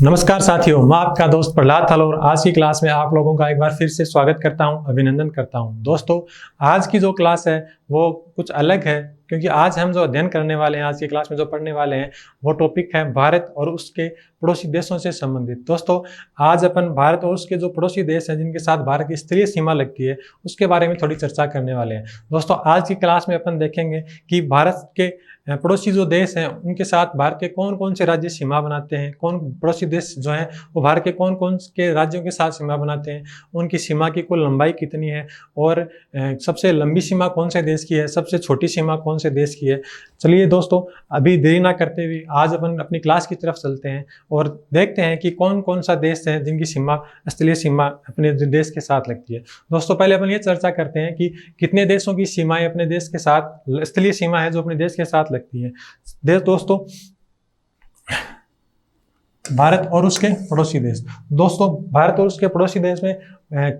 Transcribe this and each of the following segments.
नमस्कार साथियों, मैं आपका दोस्त प्रहलाद थालोर आज की क्लास में आप लोगों का एक बार फिर से स्वागत करता हूं, अभिनंदन करता हूं। दोस्तों, आज की जो क्लास है वो कुछ अलग है क्योंकि आज हम जो अध्ययन करने वाले हैं, आज की क्लास में जो पढ़ने वाले हैं वो टॉपिक है भारत और उसके पड़ोसी देशों से संबंधित। दोस्तों, आज अपन भारत और उसके जो पड़ोसी देश हैं जिनके साथ भारत की स्थलीय सीमा लगती है उसके बारे में थोड़ी चर्चा करने वाले हैं। दोस्तों, आज की क्लास में अपन देखेंगे कि भारत के पड़ोसी जो देश हैं उनके साथ भारत के कौन कौन से राज्य सीमा बनाते हैं, कौन पड़ोसी देश जो हैं वो भारत के कौन कौन के राज्यों के साथ सीमा बनाते हैं, उनकी सीमा की कुल लंबाई कितनी है और सबसे लंबी सीमा कौन से देश की है, सबसे छोटी सीमा कौन से देश की है। चलिए दोस्तों, अभी देरी ना करते हुए आज अपन अपनी क्लास की तरफ चलते हैं और देखते हैं कि कौन कौन सा देश है जिनकी सीमा स्थलीय सीमा अपने देश के साथ लगती है। दोस्तों, पहले अपन ये चर्चा करते हैं कि कितने देशों की सीमाएं अपने देश के साथ स्थलीय सीमा है जो अपने देश के साथ लगती है। दोस्तों, भारत और उसके पड़ोसी देश। दोस्तों, भारत और उसके पड़ोसी देश में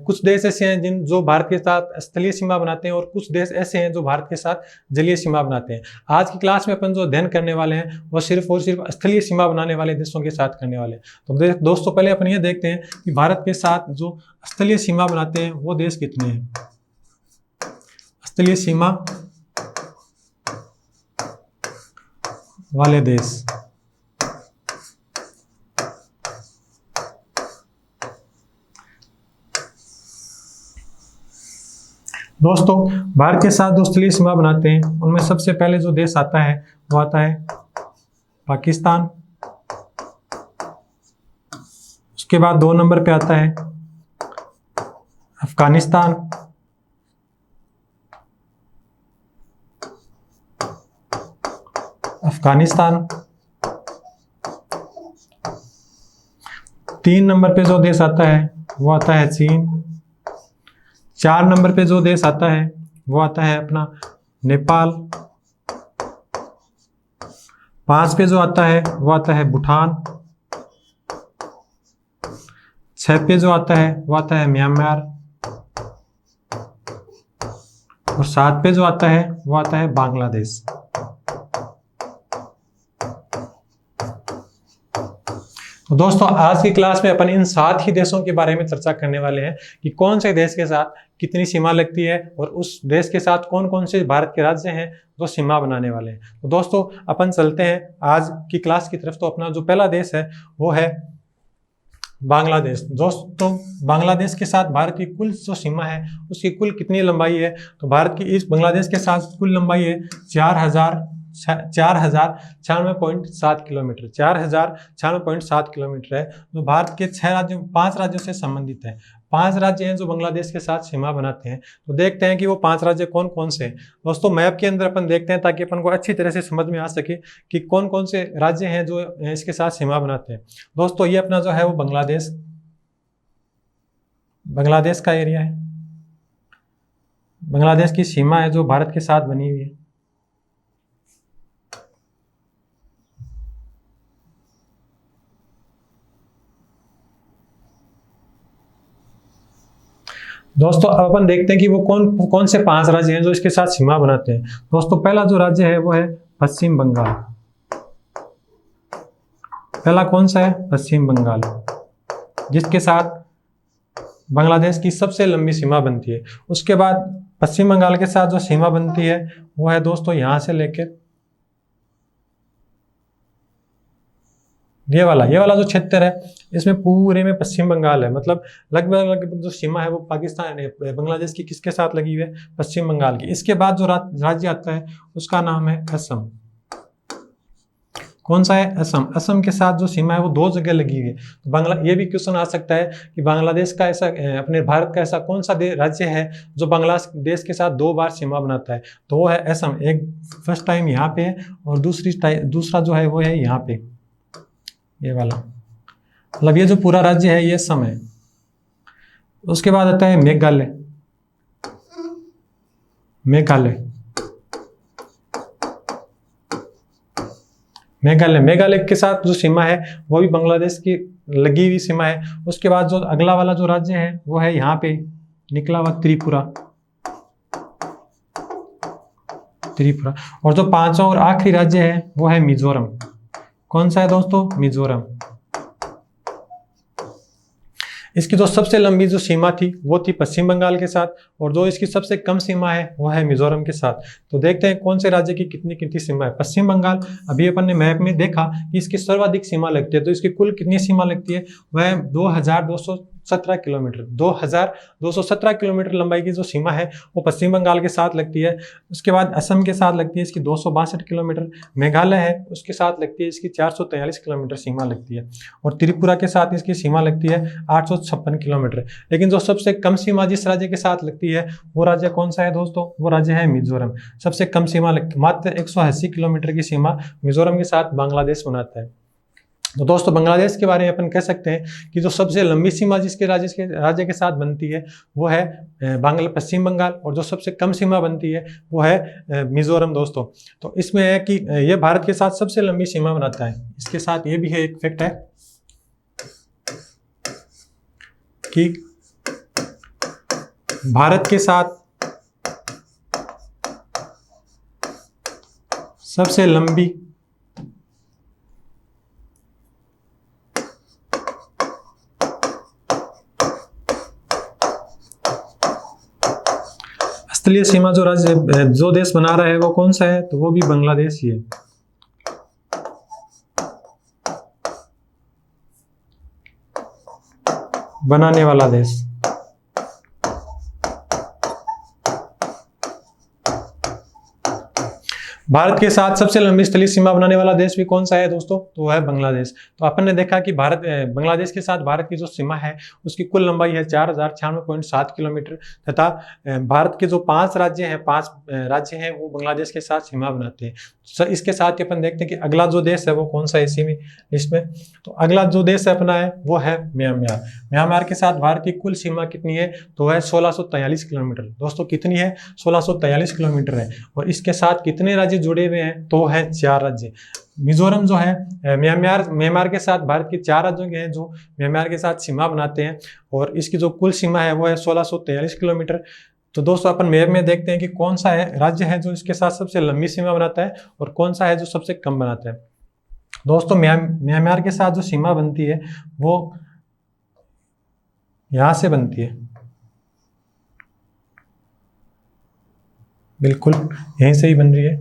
कुछ देश ऐसे हैं जिन जो भारत के साथ स्थलीय सीमा बनाते हैं और कुछ देश ऐसे हैं जो भारत के साथ जलीय सीमा बनाते हैं। आज की क्लास में अपन जो अध्ययन करने वाले हैं वो सिर्फ और सिर्फ स्थलीय सीमा बनाने वाले देशों के साथ करने वाले हैं। तो दोस्तों, पहले अपन ये देखते हैं कि भारत के साथ जो स्थलीय सीमा बनाते हैं वो देश कितने हैं। स्थलीय सीमा वाले देश। दोस्तों, भारत के साथ जो स्थलीय सीमा बनाते हैं उनमें सबसे पहले जो देश आता है वो आता है पाकिस्तान। उसके बाद 2 नंबर पे आता है अफगानिस्तान। तीन नंबर पे जो देश आता है वो आता है चीन। 4 नंबर पे जो देश आता है वो आता है अपना नेपाल। 5 पे जो आता है वो आता है भूटान। 6 पे जो आता है वो आता है म्यांमार और 7 पे जो आता है वो आता है बांग्लादेश। तो दोस्तों, आज की क्लास में अपन इन 7 ही देशों के बारे में चर्चा करने वाले हैं कि कौन से देश के साथ कितनी सीमा लगती है और उस देश के साथ कौन कौन से भारत के राज्य हैं जो सीमा बनाने वाले हैं। तो दोस्तों, अपन चलते हैं आज की क्लास की तरफ। तो अपना जो पहला देश है वो है बांग्लादेश। दोस्तों, बांग्लादेश के साथ भारत की कुल जो सीमा है उसकी कुल कितनी लंबाई है, तो भारत की इस बांग्लादेश के साथ कुल लंबाई है 4096.7 किलोमीटर। 4096.7 किलोमीटर है जो भारत के 5 राज्यों से संबंधित है। 5 राज्य हैं जो बांग्लादेश के साथ सीमा बनाते हैं। तो देखते हैं कि वो 5 राज्य कौन कौन से हैं। दोस्तों, मैप के अंदर अपन देखते हैं ताकि अपन को अच्छी तरह से समझ में आ सके कि कौन कौन से राज्य हैं जो इसके साथ सीमा बनाते हैं। दोस्तों, ये अपना जो है वो बांग्लादेश का एरिया है। बांग्लादेश की सीमा है जो भारत के साथ बनी हुई है। दोस्तों, अब अपन देखते हैं कि वो कौन कौन से 5 राज्य हैं जो इसके साथ सीमा बनाते हैं। दोस्तों, पहला जो राज्य है वो है पश्चिम बंगाल। पहला कौन सा है? पश्चिम बंगाल, जिसके साथ बांग्लादेश की सबसे लंबी सीमा बनती है। उसके बाद पश्चिम बंगाल के साथ जो सीमा बनती है वो है दोस्तों यहां से लेकर ये वाला जो क्षेत्र है इसमें पूरे में पश्चिम बंगाल है। मतलब लगभग जो सीमा है वो पाकिस्तान बांग्लादेश की किसके साथ लगी हुई है? पश्चिम बंगाल की। इसके बाद जो राज्य आता है उसका नाम है असम। कौन सा है? असम। असम के साथ जो सीमा है वो 2 जगह लगी हुई है। तो ये भी क्वेश्चन आ सकता है कि बांग्लादेश का ऐसा अपने भारत का ऐसा कौन सा राज्य है जो बांग्लादेश के साथ 2 बार सीमा बनाता है? तो वो है असम। एक फर्स्ट टाइम यहाँ पे है और दूसरा जो है वो है यहाँ पे, ये वाला। मतलब ये जो पूरा राज्य है ये असम है। उसके बाद आता है मेघालय। मेघालय के साथ जो सीमा है वो भी बांग्लादेश की लगी हुई सीमा है। उसके बाद जो अगला वाला जो राज्य है वो है यहाँ पे निकला हुआ त्रिपुरा। और जो 5वां और आखिरी राज्य है वो है मिजोरम। कौन सा है दोस्तों? मिजोरम। इसकी जो सबसे लंबी जो सीमा थी वो थी पश्चिम बंगाल के साथ, और जो इसकी सबसे कम सीमा है वो है मिजोरम के साथ। तो देखते हैं कौन से राज्य की कितनी कितनी सीमा है। पश्चिम बंगाल, अभी अपन ने मैप में देखा कि इसकी सर्वाधिक सीमा लगती है, तो इसकी कुल कितनी सीमा लगती है, वह 2217 किलोमीटर, 2217 किलोमीटर लंबाई की जो सीमा है वो पश्चिम बंगाल के साथ लगती है। उसके बाद असम के साथ लगती है इसकी 262 किलोमीटर, मेघालय है उसके साथ लगती है इसकी 443 किलोमीटर सीमा लगती है, और त्रिपुरा के साथ इसकी सीमा लगती है 856 किलोमीटर। लेकिन जो सबसे कम सीमा जिस राज्य के साथ लगती है वो राज्य कौन सा है दोस्तों, वो राज्य है मिजोरम। सबसे कम सीमा मात्र 180 किलोमीटर की सीमा मिजोरम के साथ बांग्लादेश बनाता है। तो दोस्तों बांग्लादेश के बारे में अपन कह सकते हैं कि जो सबसे लंबी सीमा जिसके राज्य के साथ बनती है वो है पश्चिम बंगाल, और जो सबसे कम सीमा बनती है वो है मिजोरम दोस्तों। तो इसमें है कि यह भारत के साथ सबसे लंबी सीमा बनाता है। इसके साथ ये भी है एक फैक्ट है कि भारत के साथ सबसे लंबी स्थलीय सीमा जो देश बना रहा है वो कौन सा है, तो वो भी बांग्लादेश ही है। बनाने वाला देश। भारत के साथ सबसे लंबी स्थलीय सीमा बनाने वाला देश भी कौन सा है दोस्तों, तो वह है बांग्लादेश। तो अपन ने देखा कि बांग्लादेश के साथ भारत की जो सीमा है उसकी कुल लंबाई है 4096.7 किलोमीटर, तथा भारत के जो 5 राज्य हैं वो बांग्लादेश के साथ सीमा बनाते हैं। इसके साथ ही अपन देखते हैं कि अगला जो देश है वो कौन सा है इसी में लिस्ट में। तो अगला जो देश अपना है वो है म्यांमार। म्यांमार के साथ भारत की कुल सीमा कितनी है, तो वह 1643 किलोमीटर। दोस्तों कितनी है, 1643 किलोमीटर है। और इसके साथ कितने राज्य जुड़े हुए हैं, तो है 4 राज्य। मिजोरम जो है म्यांमार के साथ भारत के 4 राज्यों के हैं जो म्यांमार के साथ सीमा बनाते हैं, और इसकी जो कुल सीमा है वो है 1643 किलोमीटर। तो दोस्तों अपन मैप में देखते हैं कि कौन सा है राज्य है जो इसके साथ सबसे लंबी सीमा बनाता है और कौन सा है जो सबसे कम बनाता है। दोस्तों म्यांमार के साथ जो सीमा बनती है वो यहां से बनती है, बिल्कुल यहीं से ही बन रही है।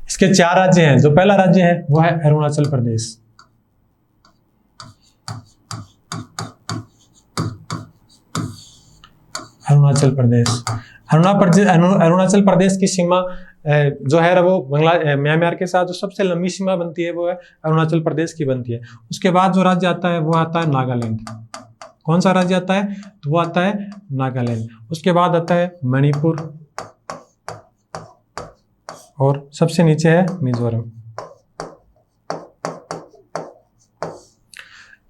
इसके 4 राज्य हैं। जो पहला राज्य है वो है अरुणाचल प्रदेश। अरुणाचल प्रदेश की सीमा जो है वो म्यांमार के साथ जो सबसे लंबी सीमा बनती है वो है अरुणाचल प्रदेश की बनती है। उसके बाद जो राज्य आता है वो आता है नागालैंड। कौन सा राज्य आता है, तो वो आता है नागालैंड। उसके बाद आता है मणिपुर, और सबसे नीचे है मिजोरम।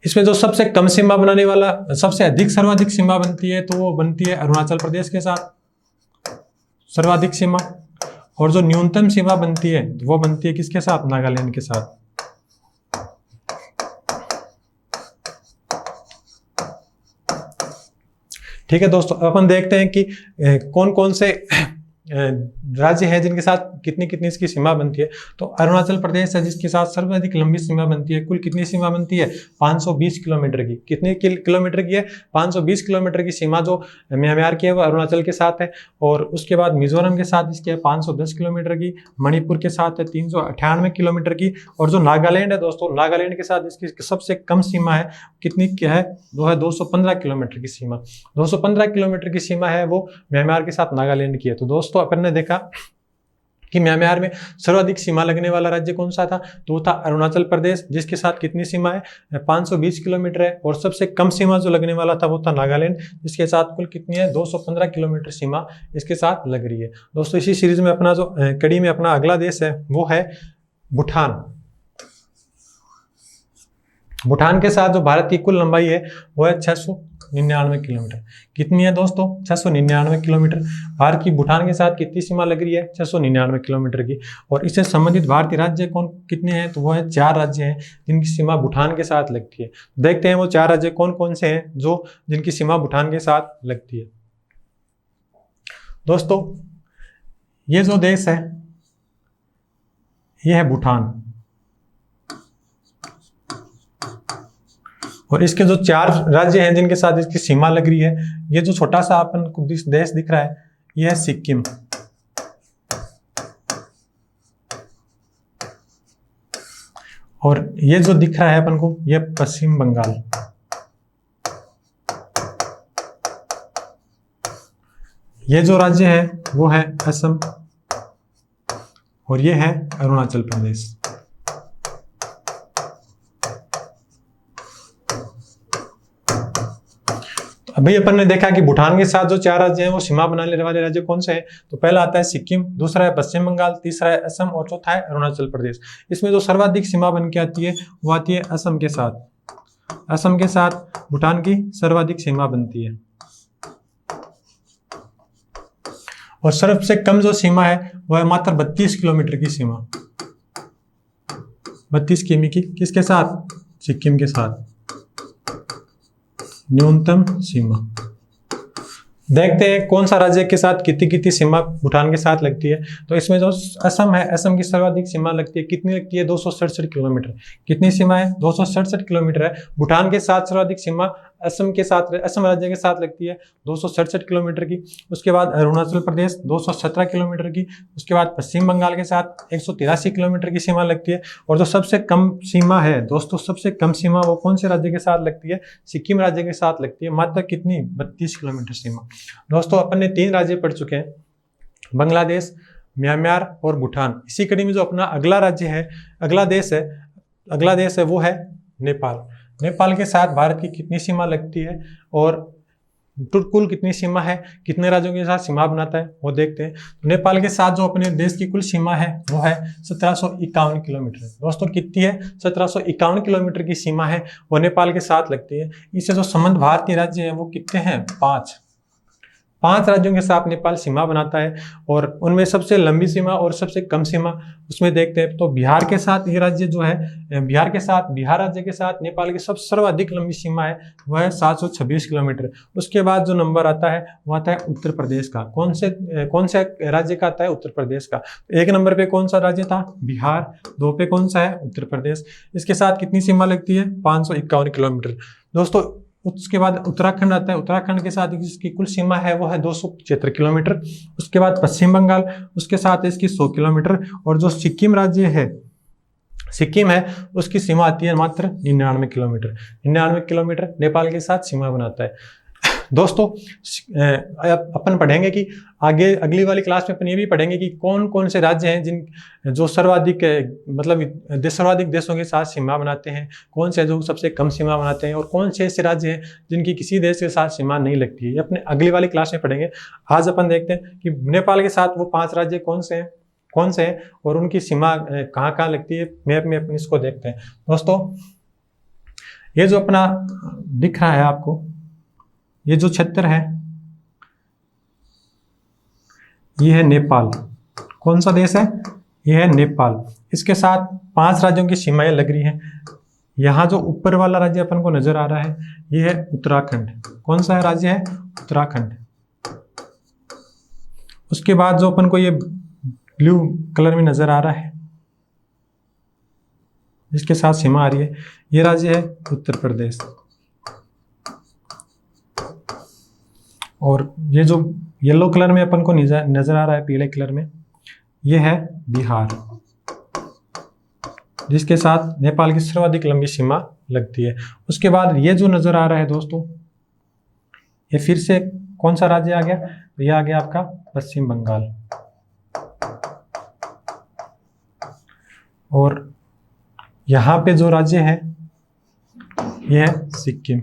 इसमें जो सबसे कम सीमा बनाने वाला, सबसे सर्वाधिक सीमा बनती है तो वो बनती है अरुणाचल प्रदेश के साथ सर्वाधिक सीमा, और जो न्यूनतम सीमा बनती है तो वो बनती है किसके साथ, नागालैंड के साथ। ठीक है दोस्तों, अपन देखते हैं कि कौन कौन से राज्य हैं जिनके साथ कितनी कितनी इसकी सीमा बनती है। तो अरुणाचल प्रदेश है जिसके साथ सर्वाधिक लंबी सीमा बनती है। कुल कितनी सीमा बनती है, 520 किलोमीटर की। कितने किलोमीटर की है, 520 किलोमीटर की सीमा जो म्यांमार की है वो अरुणाचल के साथ है। और उसके बाद मिजोरम के साथ इसकी है 510 किलोमीटर की, मणिपुर के साथ है 398 किलोमीटर की, और जो नागालैंड है दोस्तों, नागालैंड के साथ इसकी सबसे कम सीमा है, कितनी क्या है, वो है 215 किलोमीटर की सीमा। 215 किलोमीटर की सीमा है वो म्यांमार के साथ नागालैंड की है। तो दोस्तों अपन ने देखा कि म्यांमार में सर्वाधिक सीमा लगने वाला राज्य कौन सा था, तो वो था अरुणाचल प्रदेश, जिसके साथ कितनी सीमा है, 520 किलोमीटर है। और सबसे कम सीमा जो लगने वाला था वो था नागालैंड, जिसके साथ कुल कितनी है, 215 किलोमीटर सीमा इसके साथ लग रही है। दोस्तों इसी सीरीज में अपना जो कड़ी में अपना अगला देश है वो है भूटान। भूटान के साथ जो भारत की कुल लंबाई है वो है 699 किलोमीटर। कितनी है दोस्तों, 699 किलोमीटर। भारत की भूटान के साथ कितनी सीमा लग रही है, 699 किलोमीटर की। और इससे संबंधित भारतीय राज्य कौन कितने हैं, तो वो है 4 राज्य हैं जिनकी सीमा भूटान के साथ लगती है। देखते हैं वो 4 राज्य कौन कौन से हैं जो जिनकी सीमा भूटान के साथ लगती है। दोस्तों ये जो देश है ये है भूटान। और इसके जो 4 राज्य हैं जिनके साथ इसकी सीमा लग रही है, ये जो छोटा सा अपन को देश दिख रहा है, ये है सिक्किम। और ये जो दिख रहा है अपन को, ये पश्चिम बंगाल। ये जो राज्य है वो है असम, और ये है अरुणाचल प्रदेश। अभी अपन ने देखा कि भूटान के साथ जो 4 राज्य हैं वो सीमा बनाने वाले राज्य कौन से हैं। तो पहला आता है सिक्किम, दूसरा है पश्चिम बंगाल, तीसरा है असम और चौथा है अरुणाचल प्रदेश। इसमें जो सर्वाधिक सीमा बन के आती है वो आती है असम के साथ। असम के साथ भूटान की सर्वाधिक सीमा बनती है। और सबसे कम जो सीमा है वह है मात्र 32 किलोमीटर की सीमा। 32 किमी की किसके साथ? सिक्किम के साथ न्यूनतम सीमा। देखते हैं कौन सा राज्य के साथ कितनी कितनी सीमा भूटान के साथ लगती है। तो इसमें जो असम है, असम की सर्वाधिक सीमा लगती है, कितनी लगती है? 267 किलोमीटर। कितनी सीमा है? 267 किलोमीटर है। भूटान के साथ सर्वाधिक सीमा असम के साथ, असम राज्य के साथ लगती है 267 किलोमीटर की। उसके बाद अरुणाचल प्रदेश 217 किलोमीटर की। उसके बाद पश्चिम बंगाल के साथ 183 किलोमीटर की सीमा लगती है। और जो सबसे कम सीमा है दोस्तों, सबसे कम सीमा वो कौन से राज्य के साथ लगती है? सिक्किम राज्य के साथ लगती है, मात्र कितनी? 32 किलोमीटर सीमा। दोस्तों अपन ने 3 राज्य पढ़ चुके हैं, बांग्लादेश, म्यांमार और भूटान। इसी कड़ी में जो अपना अगला राज्य है, अगला देश है वो है नेपाल। नेपाल के साथ भारत की कितनी सीमा लगती है और कुल कितनी सीमा है, कितने राज्यों के साथ सीमा बनाता है, वो देखते हैं। नेपाल के साथ जो अपने देश की कुल सीमा है वो है 1751 किलोमीटर। दोस्तों कितनी है? 1751 किलोमीटर की सीमा है, वो नेपाल के साथ लगती है। इससे जो संबंध भारतीय राज्य है वो कितने हैं? 5 राज्यों के साथ नेपाल सीमा बनाता है। और उनमें सबसे लंबी सीमा और सबसे कम सीमा उसमें देखते हैं तो बिहार के साथ ये राज्य जो है, बिहार राज्य के साथ नेपाल की सर्वाधिक लंबी सीमा है वह है 726 किलोमीटर। उसके बाद जो नंबर आता है वो आता है उत्तर प्रदेश का। कौन से राज्य का आता है? उत्तर प्रदेश का। 1 नंबर पे कौन सा राज्य था? बिहार। 2 पे कौन सा है? उत्तर प्रदेश। इसके साथ कितनी सीमा लगती है? 551 किलोमीटर। दोस्तों उसके बाद उत्तराखंड आता है। उत्तराखंड के साथ इसकी कुल सीमा है वो है 275 किलोमीटर। उसके बाद पश्चिम बंगाल, उसके साथ इसकी 100 किलोमीटर। और जो सिक्किम राज्य है, सिक्किम है, उसकी सीमा आती है मात्र 99 किलोमीटर। 99 किलोमीटर नेपाल के साथ सीमा बनाता है। दोस्तों अपन पढ़ेंगे कि आगे अगली वाली क्लास में अपन ये भी पढ़ेंगे कि कौन कौन से राज्य हैं जो सर्वाधिक सर्वाधिक देशों के साथ सीमा बनाते हैं, कौन से जो सबसे कम सीमा बनाते हैं, और कौन से ऐसे राज्य हैं जिनकी किसी देश के साथ सीमा नहीं लगती है। ये अपने अगली वाली क्लास में पढ़ेंगे। आज अपन देखते हैं कि नेपाल के साथ वो 5 राज्य कौन से हैं और उनकी सीमा कहाँ कहाँ लगती है। मैप में अपन इसको देखते हैं। दोस्तों ये जो अपना दिख रहा है आपको, ये जो क्षेत्र है ये है नेपाल। कौन सा देश है? ये है नेपाल। इसके साथ 5 राज्यों की सीमाएं लग रही हैं। यहाँ जो ऊपर वाला राज्य अपन को नजर आ रहा है ये है उत्तराखंड। कौन सा राज्य है? उत्तराखंड। उसके बाद जो अपन को ये ब्लू कलर में नजर आ रहा है जिसके साथ सीमा आ रही है, ये राज्य है उत्तर प्रदेश। और ये जो येलो कलर में अपन को नजर आ रहा है, पीले कलर में, ये है बिहार, जिसके साथ नेपाल की सर्वाधिक लंबी सीमा लगती है। उसके बाद ये जो नजर आ रहा है दोस्तों, ये फिर से कौन सा राज्य आ गया? ये आ गया आपका पश्चिम बंगाल। और यहाँ पे जो राज्य है ये है सिक्किम।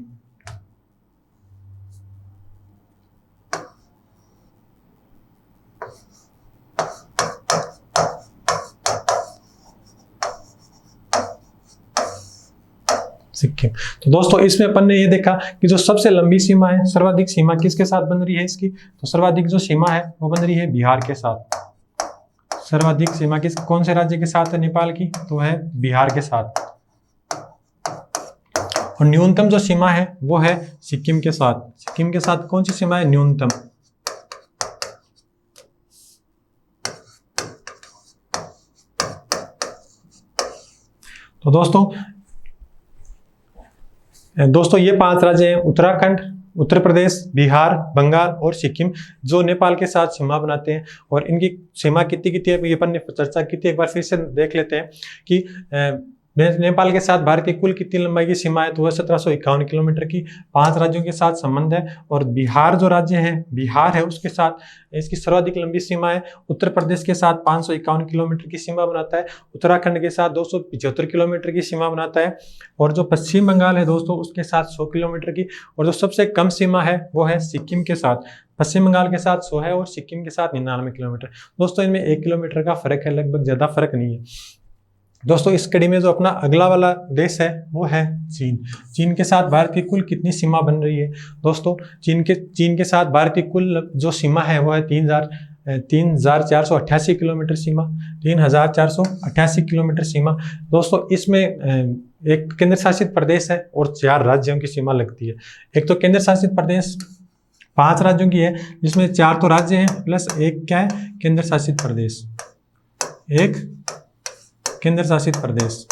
सिक्किम। तो दोस्तों इसमें अपन ने ये देखा कि जो सबसे लंबी सीमा है, सर्वाधिक सीमा किसके साथ बन रही है इसकी? तो सर्वाधिक जो सीमा है वो बन रही है बिहार के साथ। सर्वाधिक सीमा कौन से राज्य के साथ है नेपाल की? तो है बिहार के साथ। और न्यूनतम जो सीमा है वो है सिक्किम के साथ। सिक्किम के साथ कौन सी सीमा है? न्यूनतम। तो दोस्तों दोस्तों ये 5 राज्य हैं उत्तराखंड, उत्तर प्रदेश, बिहार, बंगाल और सिक्किम, जो नेपाल के साथ सीमा बनाते हैं। और इनकी सीमा कितनी कितनी है ये अपन ने चर्चा की थी, एक बार फिर से देख लेते हैं कि नेपाल के साथ भारत की कुल कितनी लंबाई की सीमा है, तो वह 1751 किलोमीटर की 5 राज्यों के साथ संबंध है। और बिहार जो राज्य है, बिहार है, उसके साथ इसकी सर्वाधिक लंबी सीमा है। उत्तर प्रदेश के साथ 551 किलोमीटर की सीमा बनाता है, उत्तराखंड के साथ 275 किलोमीटर की सीमा बनाता है। और जो पश्चिम बंगाल है दोस्तों, उसके साथ 100 किलोमीटर की। और जो सबसे कम सीमा है वो है सिक्किम के साथ। पश्चिम बंगाल के साथ 100 है और सिक्किम के साथ 99 किलोमीटर। दोस्तों इनमें 1 किलोमीटर का फर्क है, लगभग ज्यादा फर्क नहीं है। दोस्तों इस कड़ी में जो अपना अगला वाला देश है वो है चीन। चीन के साथ भारत की कुल कितनी सीमा बन रही है दोस्तों? चीन के साथ भारत की कुल जो सीमा है वो है 3488 किलोमीटर सीमा, 3488 किलोमीटर सीमा। दोस्तों इसमें एक केंद्र शासित प्रदेश है और 4 राज्यों की सीमा लगती है। एक तो केंद्र शासित प्रदेश 5 राज्यों की है, जिसमें 4 तो राज्य हैं प्लस एक क्या है, केंद्र शासित प्रदेश, एक केंद्र शासित प्रदेश।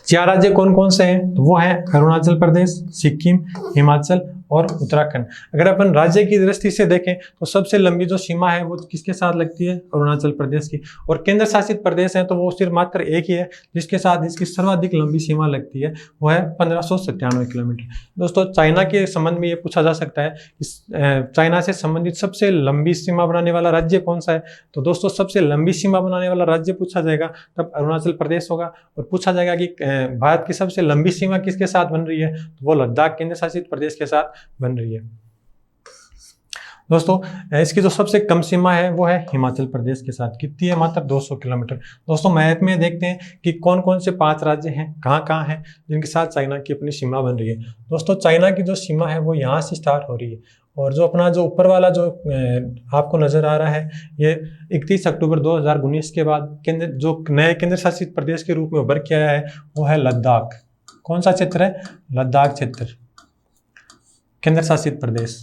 4 राज्य कौन कौन से हैं? तो वो है अरुणाचल प्रदेश, सिक्किम, हिमाचल और उत्तराखंड। अगर अपन राज्य की दृष्टि से देखें तो सबसे लंबी जो सीमा है वो किसके साथ लगती है? अरुणाचल प्रदेश की। और केंद्र शासित प्रदेश है तो वो सिर्फ मात्र एक ही है जिसके साथ इसकी सर्वाधिक लंबी सीमा लगती है, वो है 1597 किलोमीटर। दोस्तों चाइना के संबंध में ये पूछा जा सकता है कि चाइना से संबंधित सबसे लंबी सीमा बनाने वाला राज्य कौन सा है? तो दोस्तों सबसे लंबी सीमा बनाने वाला राज्य पूछा जाएगा तब अरुणाचल प्रदेश होगा। और पूछा जाएगा कि भारत की सबसे लंबी सीमा किसके साथ बन रही है? तो वो लद्दाख केंद्र शासित प्रदेश के साथ बन रही है। दोस्तों इसकी जो सबसे कम सीमा है वो है हिमाचल प्रदेश के साथ, कितनी है? मात्र 200 किलोमीटर। दोस्तों मैप में देखते हैं कि कौन कौन से 5 राज्य हैं, कहाँ कहाँ हैं जिनके साथ चाइना की अपनी सीमा बन रही है। दोस्तों चाइना की जो सीमा है वो यहाँ से स्टार्ट हो रही है और जो अपना जो ऊपर वाला जो आपको नजर आ रहा है ये 31 अक्टूबर 2019 के बाद जो नए केंद्र शासित प्रदेश के रूप में उभर के आया है वो है लद्दाख। कौन सा क्षेत्र है? लद्दाख क्षेत्र, केंद्र शासित प्रदेश।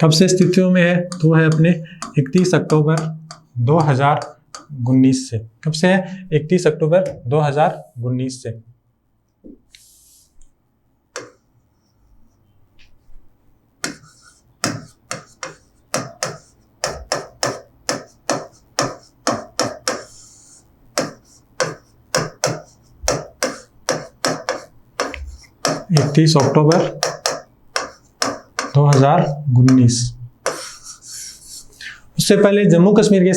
कब से स्थितियों में है? तो है अपने 31 अक्टूबर 2019 से। कब से है? 31 अक्टूबर 2019 से। अक्टूबर 2019। उससे पहले जम्मू कश्मीर के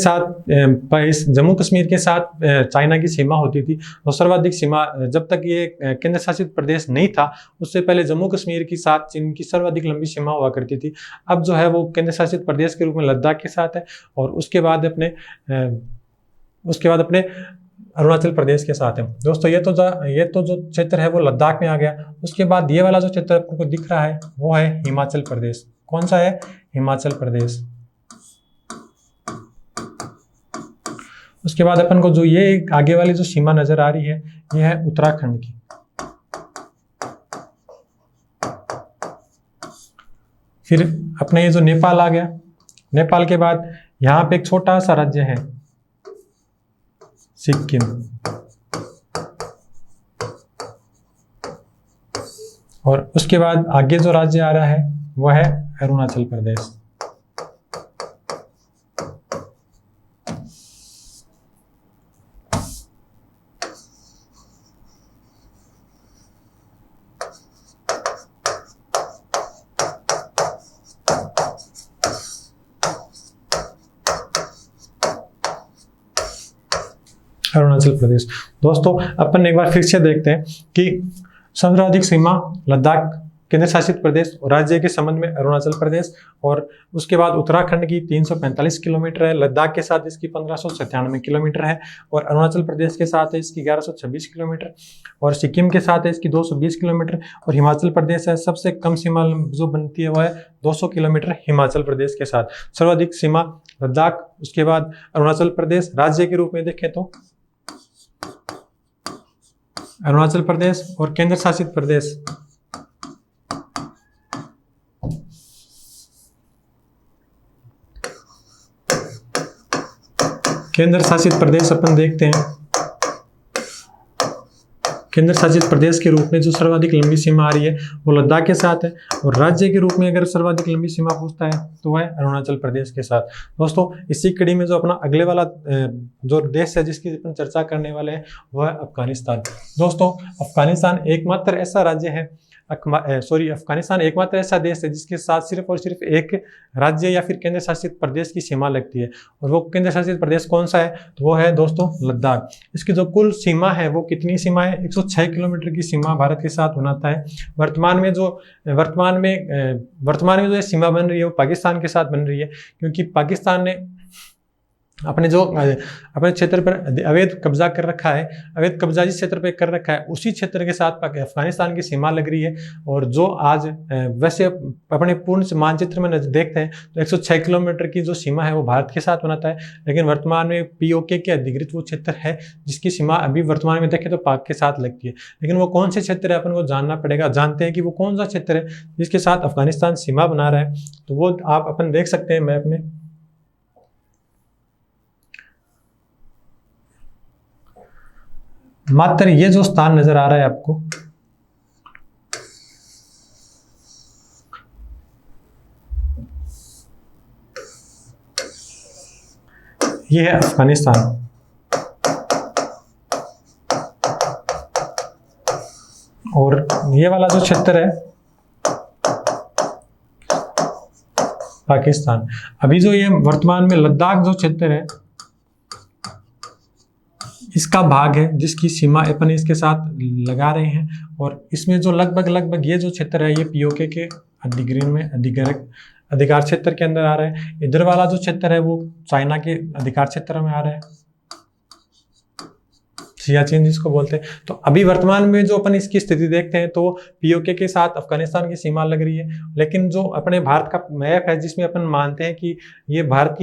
साथ चाइना की सीमा होती थी। और सर्वाधिक सीमा जब तक ये केंद्र शासित प्रदेश नहीं था उससे पहले जम्मू कश्मीर के साथ चीन की सर्वाधिक लंबी सीमा हुआ करती थी। अब जो है वो केंद्र शासित प्रदेश के रूप में लद्दाख के साथ है और उसके बाद अपने अरुणाचल प्रदेश के साथ है। दोस्तों ये तो जो क्षेत्र है वो लद्दाख में आ गया। उसके बाद ये वाला जो क्षेत्र आपको दिख रहा है वो है हिमाचल प्रदेश। कौन सा है? हिमाचल प्रदेश। उसके बाद अपन को जो ये आगे वाली जो सीमा नजर आ रही है ये है उत्तराखंड की। फिर अपने ये जो नेपाल आ गया, नेपाल के बाद यहाँ पे एक छोटा सा राज्य है सिक्किम। और उसके बाद आगे जो राज्य आ रहा है वह है अरुणाचल प्रदेश। अरुणाचल प्रदेश। दोस्तों अपन एक बार फिर से देखते हैं कि सर्वाधिक सीमा लद्दाख केंद्र शासित प्रदेश और राज्य के संबंध में अरुणाचल प्रदेश, और उसके बाद उत्तराखंड की 345 किलोमीटर है, लद्दाख के साथ इसकी 1597 किलोमीटर है, और अरुणाचल प्रदेश के साथ है इसकी 1126 किलोमीटर, और सिक्किम के साथ है इसकी 220 किलोमीटर, और हिमाचल प्रदेश है सबसे कम सीमा जो बनती है वह है 200 किलोमीटर हिमाचल प्रदेश के साथ। सर्वाधिक सीमा लद्दाख, उसके बाद अरुणाचल प्रदेश। राज्य के रूप में देखें तो अरुणाचल प्रदेश और केंद्र शासित प्रदेश केंद्र शासित प्रदेश अपन देखते हैं। केंद्र शासित प्रदेश के रूप में जो सर्वाधिक लंबी सीमा आ रही है वो लद्दाख के साथ है, और राज्य के रूप में अगर सर्वाधिक लंबी सीमा पूछता है तो वह है अरुणाचल प्रदेश के साथ। दोस्तों इसी कड़ी में जो अपना अगले वाला जो देश है जिसकी अपन चर्चा करने वाले हैं वह है अफगानिस्तान। दोस्तों अफगानिस्तान एकमात्र ऐसा राज्य है, अफगानिस्तान एकमात्र ऐसा देश है जिसके साथ सिर्फ और सिर्फ एक राज्य या फिर केंद्र शासित प्रदेश की सीमा लगती है, और वो केंद्र शासित प्रदेश कौन सा है तो वो है दोस्तों लद्दाख। इसकी जो कुल सीमा है वो कितनी सीमा है, 106 किलोमीटर की सीमा भारत के साथ बनाता है। वर्तमान में जो ये सीमा बन रही है वो पाकिस्तान के साथ बन रही है, क्योंकि पाकिस्तान ने अपने क्षेत्र पर अवैध कब्जा कर रखा है। अवैध कब्जा जिस क्षेत्र पर कर रखा है उसी क्षेत्र के साथ अफगानिस्तान की सीमा लग रही है, और जो आज वैसे अपने पूर्ण मानचित्र में देखते हैं तो 106 किलोमीटर की जो सीमा है वो भारत के साथ बनाता है, लेकिन वर्तमान में पीओके के अधिकृत वो क्षेत्र है जिसकी सीमा अभी वर्तमान में देखें तो पाक के साथ लगती है। लेकिन वो कौन से क्षेत्र है अपन को जानना पड़ेगा। जानते हैं कि वो कौन सा क्षेत्र है जिसके साथ अफगानिस्तान सीमा बना रहा है, तो वो आप अपन देख सकते हैं मैप में। मात्र ये जो स्थान नजर आ रहा है आपको, ये है अफगानिस्तान। और ये वाला जो क्षेत्र है पाकिस्तान। अभी जो ये वर्तमान में लद्दाख जो क्षेत्र है इसका भाग है जिसकी सीमा अपन इसके साथ लगा रहे हैं, और इसमें जो लगभग ये जो क्षेत्र है ये पीओके के अधिकार क्षेत्र के अंदर आ रहा है। इधर वाला जो क्षेत्र है वो चाइना के अधिकार क्षेत्र में आ रहा है, सियाचिन जिसको बोलते हैं। तो अभी वर्तमान में जो अपन इसकी स्थिति देखते हैं तो पीओके के साथ अफगानिस्तान की सीमा लग रही है, लेकिन जो अपने भारत का मैप है जिसमें अपन मानते हैं कि ये भारत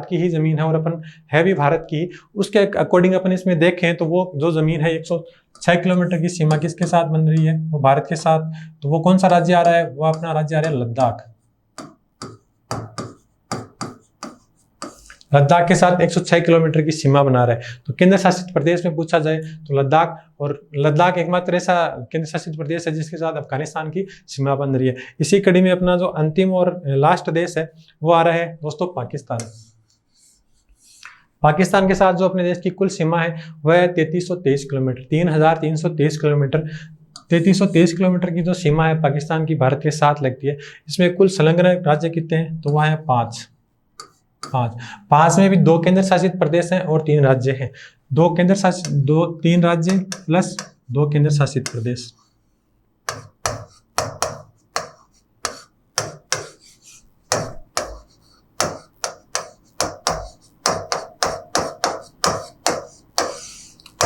की ही जमीन है और अपन है भी भारत की, उसके अकॉर्डिंग अपन इसमें देखें तो वो जो जमीन है 106 किलोमीटर की सीमा किसके साथ बन रही है, वो भारत के साथ। तो वो कौन सा राज्य आ रहा है, वो अपना राज्य आ रहा है लद्दाख। लद्दाख के साथ 106 किलोमीटर की सीमा बना रहा है। तो केंद्र शासित प्रदेश में पूछा जाए तो लद्दाख एकमात्र ऐसा केंद्र शासित प्रदेश है जिसके साथ अफगानिस्तान की सीमा बन रही है। इसी कड़ी में अपना जो अंतिम और लास्ट देश है वो आ रहा है दोस्तों पाकिस्तान। पाकिस्तान के साथ जो अपने देश की कुल सीमा है वह है 3323 किलोमीटर, 3323 किलोमीटर। 3323 किलोमीटर की जो सीमा है पाकिस्तान की भारत के साथ लगती है। इसमें कुल संलग्न राज्य कितने हैं तो वह है 5 में भी 2 केंद्र शासित प्रदेश हैं और 3 राज्य हैं। 3 राज्य प्लस 2 केंद्र शासित प्रदेश।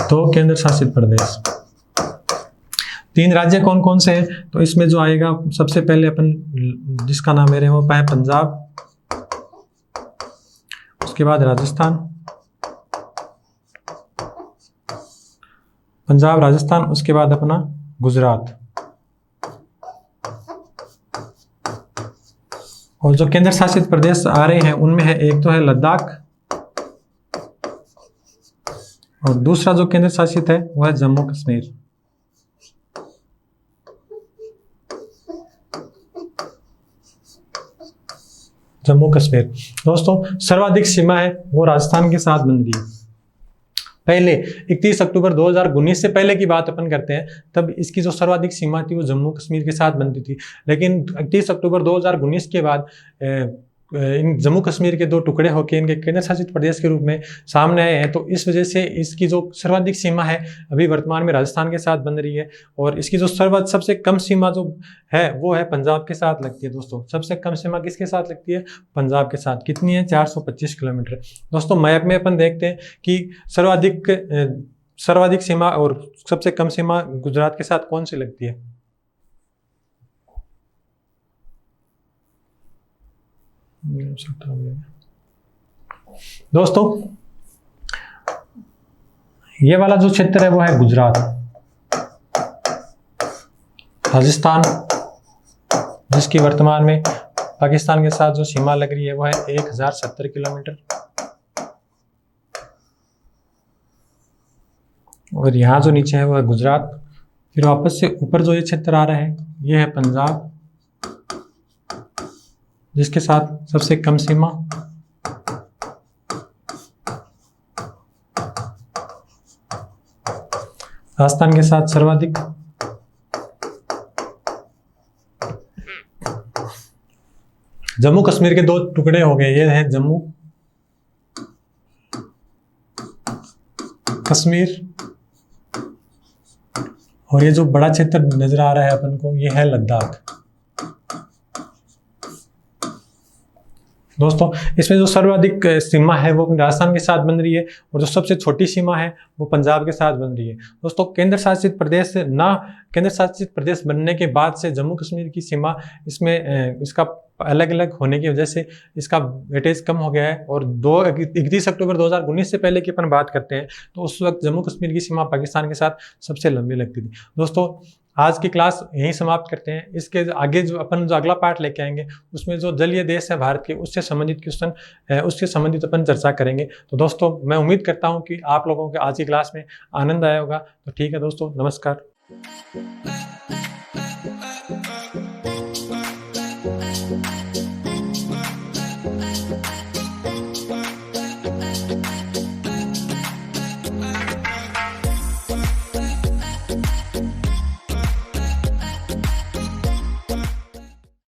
तो केंद्र शासित प्रदेश 3 राज्य कौन कौन से हैं तो इसमें जो आएगा सबसे पहले अपन जिसका नाम ले रहे हैं वो है पंजाब, उसके बाद राजस्थान, उसके बाद अपना गुजरात। और जो केंद्र शासित प्रदेश आ रहे हैं उनमें है एक तो है लद्दाख, और दूसरा जो केंद्र शासित है वो है जम्मू कश्मीर। जम्मू कश्मीर दोस्तों सर्वाधिक सीमा है वो राजस्थान के साथ बन रही है। पहले 31 अक्टूबर 2019 से पहले की बात अपन करते हैं, तब इसकी जो सर्वाधिक सीमा थी वो जम्मू कश्मीर के साथ बनती थी। लेकिन 31 अक्टूबर 2019 के बाद इन जम्मू कश्मीर के 2 टुकड़े होकर इनके केंद्र शासित प्रदेश के रूप में सामने आए हैं। तो इस वजह से इसकी जो सर्वाधिक सीमा है अभी वर्तमान में राजस्थान के साथ बन रही है, और इसकी जो सबसे कम सीमा जो है वो है पंजाब के साथ लगती है। दोस्तों सबसे कम सीमा किसके साथ लगती है, पंजाब के साथ। कितनी है, 425 किलोमीटर। दोस्तों मैप में अपन देखते हैं कि सर्वाधिक सीमा और सबसे कम सीमा गुजरात के साथ कौन सी लगती है। दोस्तों ये वाला जो क्षेत्र है वो है गुजरात। राजस्थान जिसकी वर्तमान में पाकिस्तान के साथ जो सीमा लग रही है वो है 1070 किलोमीटर। और यहाँ जो नीचे है वो है गुजरात। फिर वापस से ऊपर जो ये क्षेत्र आ रहा है ये है पंजाब, जिसके साथ सबसे कम सीमा। राजस्थान के साथ सर्वाधिक। जम्मू कश्मीर के दो टुकड़े हो गए, ये है जम्मू कश्मीर, और ये जो बड़ा क्षेत्र नजर आ रहा है अपन को ये है लद्दाख। दोस्तों इसमें जो सर्वाधिक सीमा है वो राजस्थान के साथ बन रही है, और जो सबसे छोटी सीमा है वो पंजाब के साथ बन रही है। दोस्तों केंद्र शासित प्रदेश बनने के बाद से जम्मू कश्मीर की सीमा इसमें इसका अलग अलग होने की वजह से इसका वेटेज कम हो गया है। और 31 अक्टूबर 2019 से पहले की अपन बात करते हैं तो उस वक्त जम्मू कश्मीर की सीमा पाकिस्तान के साथ सबसे लंबी लगती थी। दोस्तों आज की क्लास यहीं समाप्त करते हैं। इसके आगे जो अगला पार्ट लेके आएंगे उसमें जो जलीय देश है भारत के उससे संबंधित क्वेश्चन उससे संबंधित अपन चर्चा करेंगे। तो दोस्तों मैं उम्मीद करता हूं कि आप लोगों के आज की क्लास में आनंद आया होगा। तो ठीक है दोस्तों, नमस्कार।